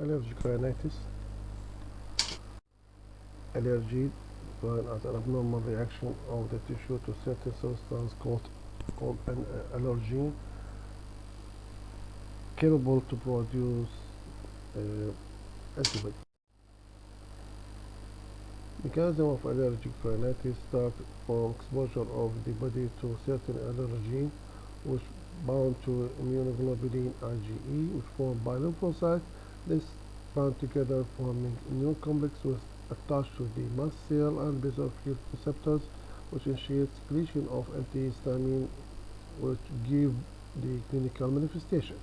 Allergic rhinitis. Allergy defined as an abnormal reaction of the tissue to certain substance called an allergen, capable to produce antibodies. Mechanism of allergic rhinitis starts from exposure of the body to certain allergen, which bound to immunoglobulin IgE, which formed by lymphocytes. This bound together, forming immune complex with attached to the mast cell and basophil receptors, which initiate secretion of antihistamine, which give the clinical manifestation.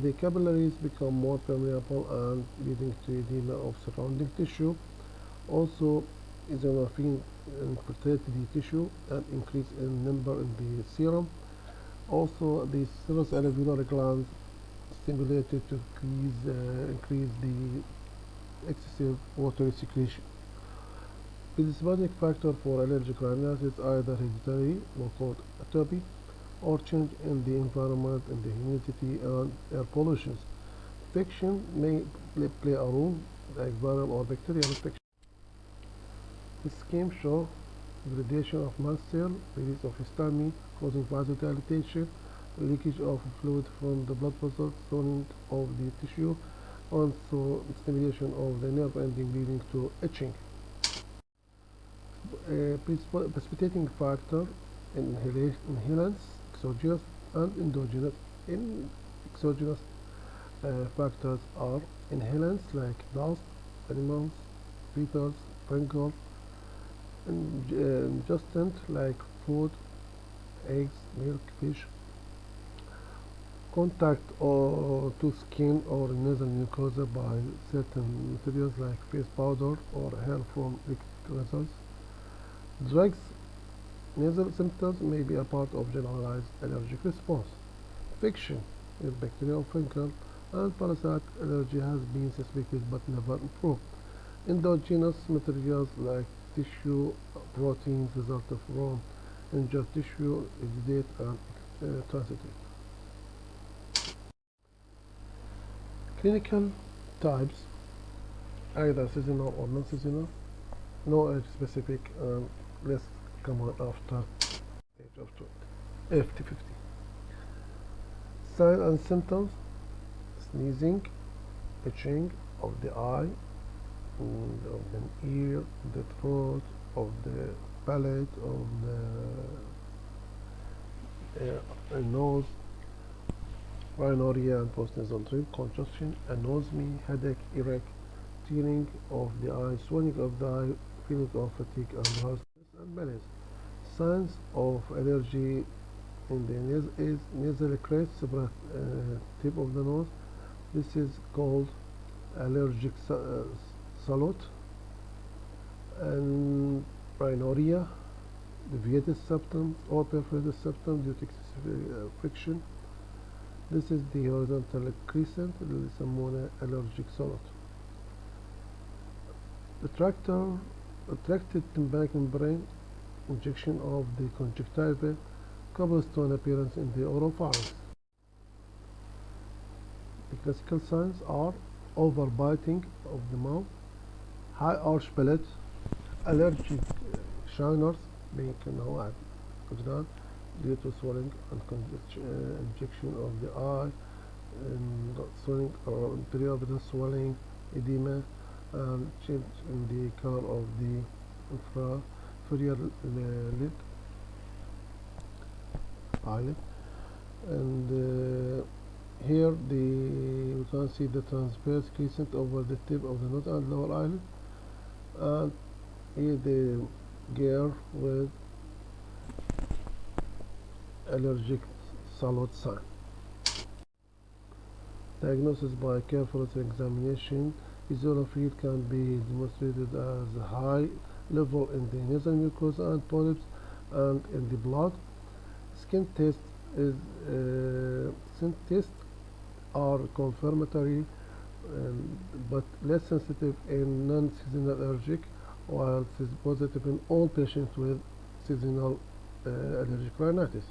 The capillaries become more permeable and leading to edema of surrounding tissue. Also, eosinophil infiltrate the tissue and increase in number in the serum. Also, the serous alveolar glands stimulated to increase the excessive watery secretion. Predisposing factor for allergic rhinitis is either hereditary, or called atopy, or change in the environment, in the humidity and air pollution. Infection may play a role, like viral or bacterial infection. The scheme shows degradation of mast cell, release of histamine, causing vasodilatation, leakage of fluid from the blood vessels, swelling of the tissue, also stimulation of the nerve ending leading to itching. Precipitating factor, inhalants, exogenous and endogenous. Exogenous factors are inhalants like dust, animals, beetles, fungal, ingestant like food, eggs, milk, fish, contact or to skin or nasal mucosa by certain materials like face powder or hair from rectals. Drugs. Nasal symptoms may be a part of generalized allergic response. Infection with bacterial, fungal, and parasite allergy has been suspected but never proved. Endogenous materials like tissue proteins result from injured tissue, exudate and transitate. Clinical types, either seasonal or non-seasonal, no age specific, and less common after age of 50. Signs and symptoms: sneezing, itching of the eye, of the ear, the throat, of the palate, of the nose, rhinorrhea and postnasal drip, congestion, anosmia, headache, earache, tearing of the eye, swelling of the eye, feeling of fatigue and hoarseness and malaise. Signs of allergy in the nose is nasal crest, tip of the nose. This is called allergic salute, and rhinorrhea, deviated septum or perforated septum due to excessive friction. This is the horizontal crescent اللي يسمونه allergic salute. Retracted tympanic membrane, injection of the conjunctiva, cobblestone appearance in the oropharynx. The classical signs are overbiting of the mouth, high arch palate, allergic shiners being due to swelling and injection of the eye, and swelling or periorbital swelling, edema, and change in the color of the inferior eyelid. And here we can see the transverse crescent over the tip of the nose and lower eyelid, and here the girl with allergic salute sign. Diagnosis by careful examination. Eosinophil can be demonstrated as a high level in the nasal mucosa and polyps and in the blood. Skin tests are confirmatory, but less sensitive in non-seasonal allergic, while it is positive in all patients with seasonal allergic rhinitis.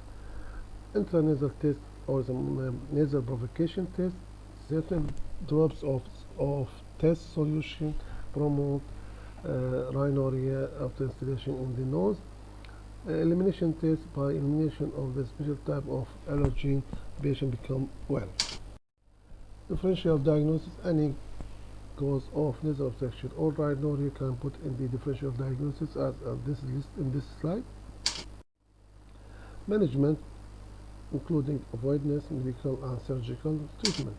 Intranasal test or the nasal provocation test, certain drops of of test solution promote rhinorrhea after installation in the nose. Elimination test by elimination of the special type of allergy, patient become well. Differential diagnosis: any cause of nasal obstruction or rhinorrhea can put in the differential diagnosis as this list in this slide. Management including avoidance, medical and surgical treatment.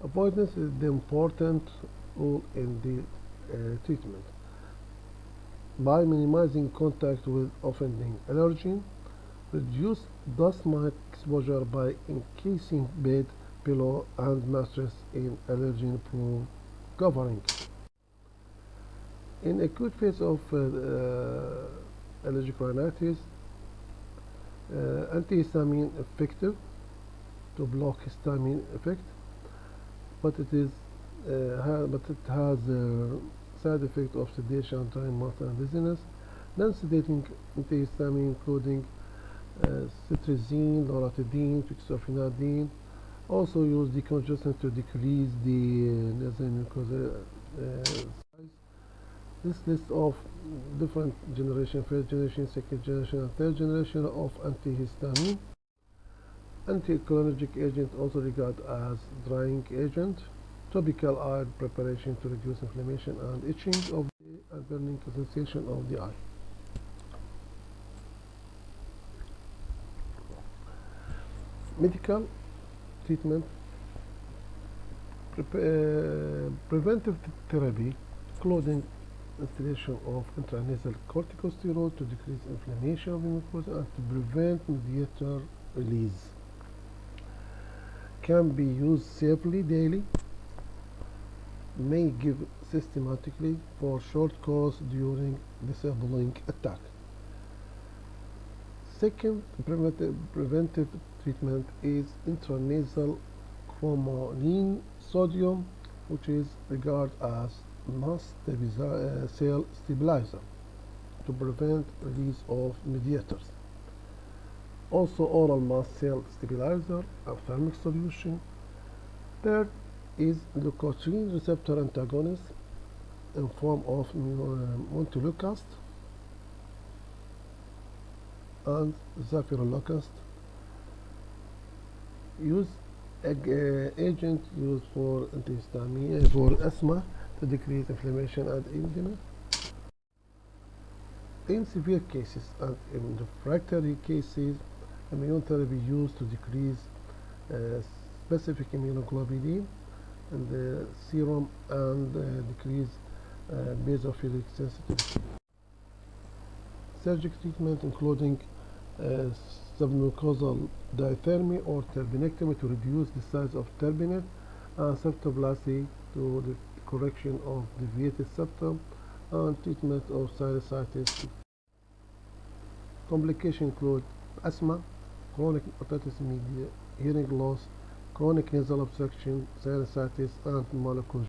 Avoidance is the important rule in the treatment. By minimizing contact with offending allergen, reduce dust mite exposure by encasing bed, pillow, and mattress in allergen-proof covering. In acute phase of allergic rhinitis, antihistamine effective to block histamine effect, but it has side effect of sedation, dry mouth, and dizziness. Non-sedating antihistamine including cetirizine, loratadine, fexofenadine, also use decongestant to decrease the nasal mucosa size. This list of different generation, first generation, second generation, and third generation of antihistamine. Anticholinergic agent, also regarded as drying agent. Topical eye preparation to reduce inflammation and itching of the and burning sensation of the eye. Medical treatment: preventive therapy, including installation of intranasal corticosteroid to decrease inflammation of the mucosa and to prevent mediator release. Can be used safely daily. May give systematically for short course during disabling attack. Second preventive treatment is intranasal chromonine sodium, which is regarded as mast cell stabilizer to prevent release of mediators. Also oral mast cell stabilizer, ophthalmic solution. Third is leukotriene receptor antagonist in form of montelukast and zafirolocust. Use agent used for antihistamine for asthma to decrease inflammation and edema. In severe cases and in refractory cases, immunotherapy used to decrease specific immunoglobulin in the serum and decrease basophilic sensitivity. Surgical treatment including submucosal diathermy or turbinectomy to reduce the size of turbinate, and septoplasty to the correction of deviated septum, and treatment of sinusitis. Complications include asthma, chronic otitis media, hearing loss, chronic nasal obstruction, sinusitis, and molecular